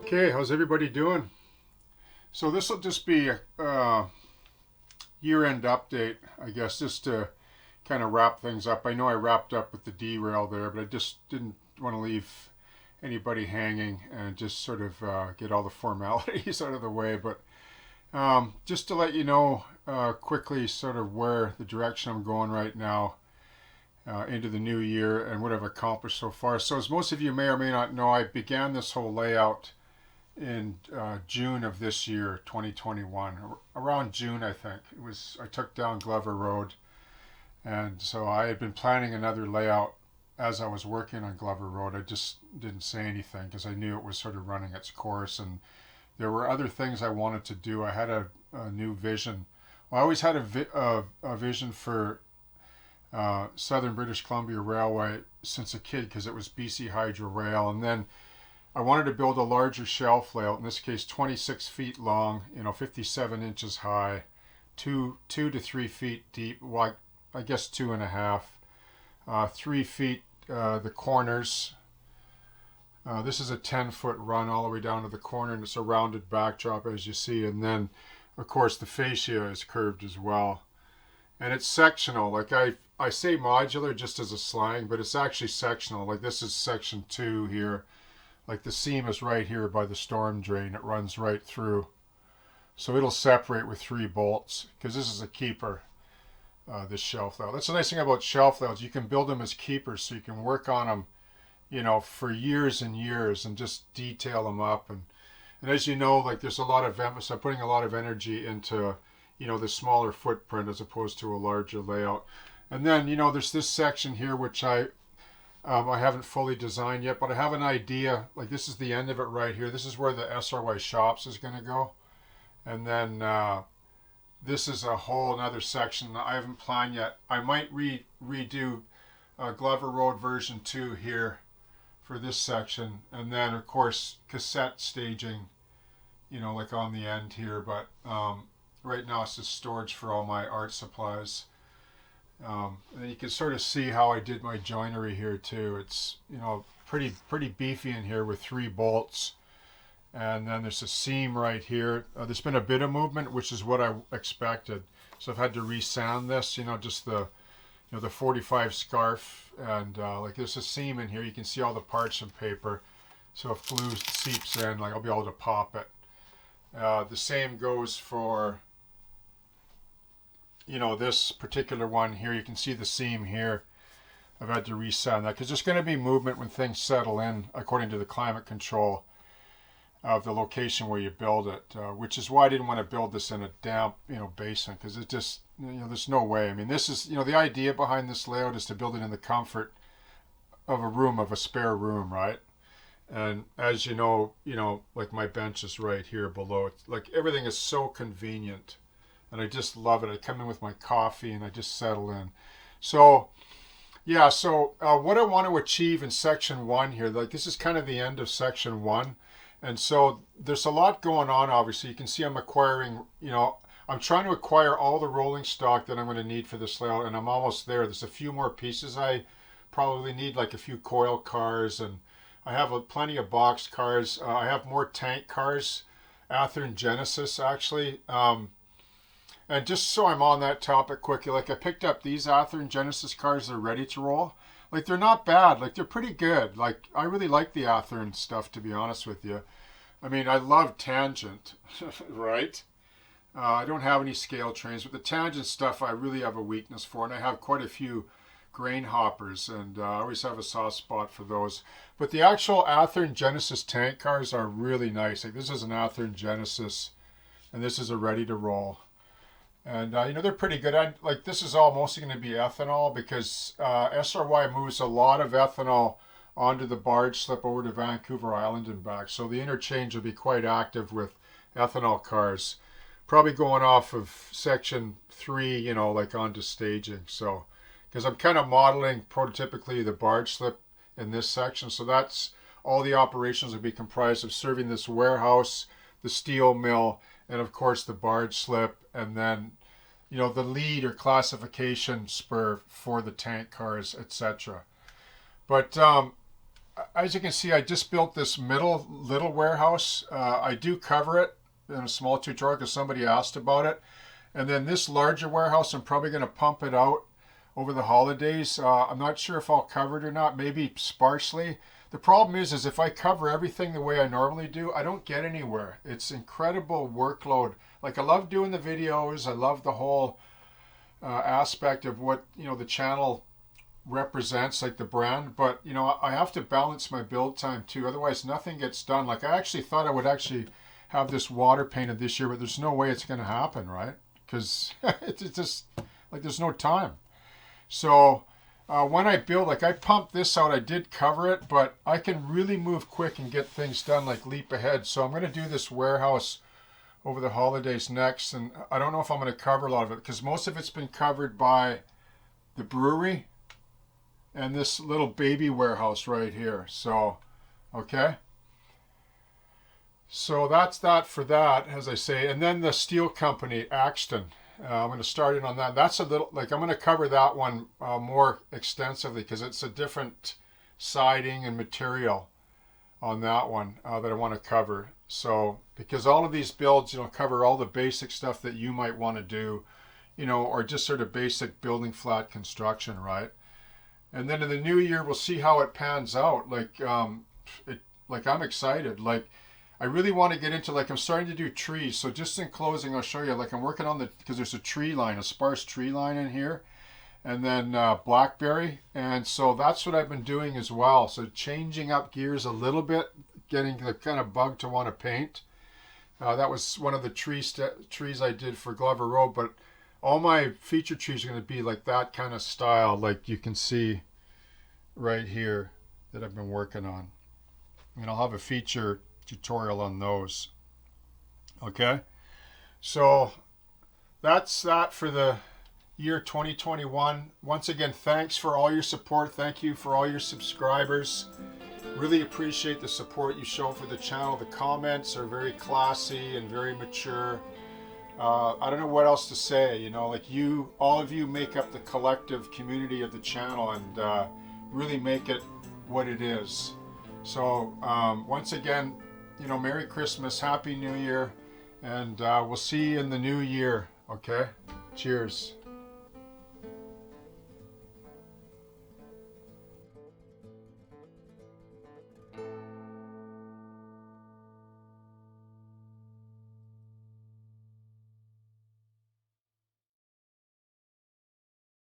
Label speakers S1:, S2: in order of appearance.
S1: Okay, how's everybody doing? So this will just be a year-end update, I guess, just to kind of wrap things up. I know I wrapped up with the derail there, but I just didn't want to leave anybody hanging and just sort of get all the formalities out of the way. But just to let you know quickly sort of where the direction I'm going right now into the new year and what I've accomplished so far. So as most of you may or may not know, I began this whole layout in June of this year, 2021. Around June, I think. I took down Glover Road, and so I had been planning another layout as I was working on Glover Road. I just didn't say anything because I knew it was sort of running its course, and there were other things I wanted to do. I had a new vision. Well, I always had a vision for Southern British Columbia Railway since a kid because it was BC Hydro Rail, and then I wanted to build a larger shelf layout, in this case 26 feet long, 57 inches high, 2 to 3 feet deep, well, I guess 2.5, 3 feet the corners. This is a 10-foot run all the way down to the corner, and it's a rounded backdrop as you see, and then of course the fascia is curved as well. And it's sectional, like I say modular just as a slang, but it's actually sectional. Like this is section 2 here. Like the seam is right here by the storm drain. It runs right through. So it'll separate with 3 bolts because this is a keeper, this shelf layout. That's the nice thing about shelf layouts. You can build them as keepers so you can work on them, for years and years and just detail them up. And as you know, like there's a lot of emphasis. I'm putting a lot of energy into, the smaller footprint as opposed to a larger layout. And then, there's this section here which I haven't fully designed yet, but I have an idea. Like this is the end of it right here. This is where the SRY Shops is going to go. And then this is a whole another section that I haven't planned yet. I might redo Glover Road version 2 here for this section. And then, of course, cassette staging, like on the end here. But right now it's just storage for all my art supplies. And you can sort of see how I did my joinery here too. It's pretty beefy in here with 3 bolts, and then there's a seam right here. There's been a bit of movement, which is what I expected. So I've had to resand this. Just the the 45 scarf, and like there's a seam in here. You can see all the parts of paper. So if glue seeps in, like I'll be able to pop it. The same goes for this particular one here. You can see the seam here. I've had to resand that because there's going to be movement when things settle in according to the climate control of the location where you build it, which is why I didn't want to build this in a damp basement, because it just there's no way. I mean, this is the idea behind this layout is to build it in the comfort of a spare room, right? And as you know, like my bench is right here below. It's like everything is so convenient. And I just love it. I come in with my coffee and I just settle in. So, yeah, what I want to achieve in section 1 here, like this is kind of the end of section 1. And so there's a lot going on, obviously. You can see I'm acquiring, I'm trying to acquire all the rolling stock that I'm going to need for this layout, and I'm almost there. There's a few more pieces I probably need, like a few coil cars, and I have plenty of box cars. I have more tank cars Athearn Genesis actually. And just so I'm on that topic quickly, like I picked up these Athearn Genesis cars. They're ready to roll. Like they're not bad. Like they're pretty good. Like I really like the Athearn stuff, to be honest with you. I mean, I love Tangent, right? I don't have any scale trains, but the Tangent stuff I really have a weakness for, and I have quite a few grain hoppers, and I always have a soft spot for those. But the actual Athearn Genesis tank cars are really nice. Like this is an Athearn Genesis, and this is a ready to roll. And you know, they're pretty good. Like this is all mostly going to be ethanol because SRY moves a lot of ethanol onto the barge slip over to Vancouver Island and back. So the interchange will be quite active with ethanol cars. Probably going off of section 3, you know, like onto staging. So, because I'm kind of modeling prototypically the barge slip in this section. So that's all the operations will be comprised of serving this warehouse, the steel mill, and of course the barge slip, and then, you know, the lead or classification spur for the tank cars, etc. But as you can see, I just built this middle little warehouse. I do cover it in a small tutorial because somebody asked about it. And then this larger warehouse, I'm probably going to pump it out over the holidays. I'm not sure if I'll cover it or not, maybe sparsely. The problem is if I cover everything the way I normally do, I don't get anywhere. It's incredible workload. Like I love doing the videos. I love the whole aspect of what, you know, the channel represents, like the brand, but you know, I have to balance my build time too, otherwise nothing gets done. Like I actually thought I would actually have this water painted this year, but there's no way it's going to happen, right? Because it's just like there's no time. So when I build, like I pumped this out, I did cover it, but I can really move quick and get things done, like leap ahead. So I'm going to do this warehouse over the holidays next, and I don't know if I'm going to cover a lot of it because most of it's been covered by the brewery and this little baby warehouse right here. So, okay. So that's that for that, as I say. And then the steel company, Axton. I'm going to start in on that. That's a little, like I'm going to cover that one more extensively because it's a different siding and material on that one that I want to cover. So, because all of these builds, you know, cover all the basic stuff that you might want to do, you know, or just sort of basic building flat construction, right? And then in the new year, we'll see how it pans out. Like, like I'm excited. Like, I really want to get into, like, I'm starting to do trees. So just in closing, I'll show you, like, I'm working on because there's a tree line, a sparse tree line in here. And then blackberry. And so that's what I've been doing as well. So changing up gears a little bit, getting the kind of bug to want to paint. That was one of the trees I did for Glover Road, but all my feature trees are going to be like that kind of style, like you can see right here that I've been working on. And I'll have a feature tutorial on those. Okay, so that's that for the year 2021. Once again, thanks for all your support. Thank you for all your subscribers. Really appreciate the support you show for the channel. The comments are very classy and very mature. I don't know what else to say, you know, like you, all of you make up the collective community of the channel and really make it what it is. So once again, you know, Merry Christmas, Happy New Year, and we'll see you in the new year, okay? Cheers.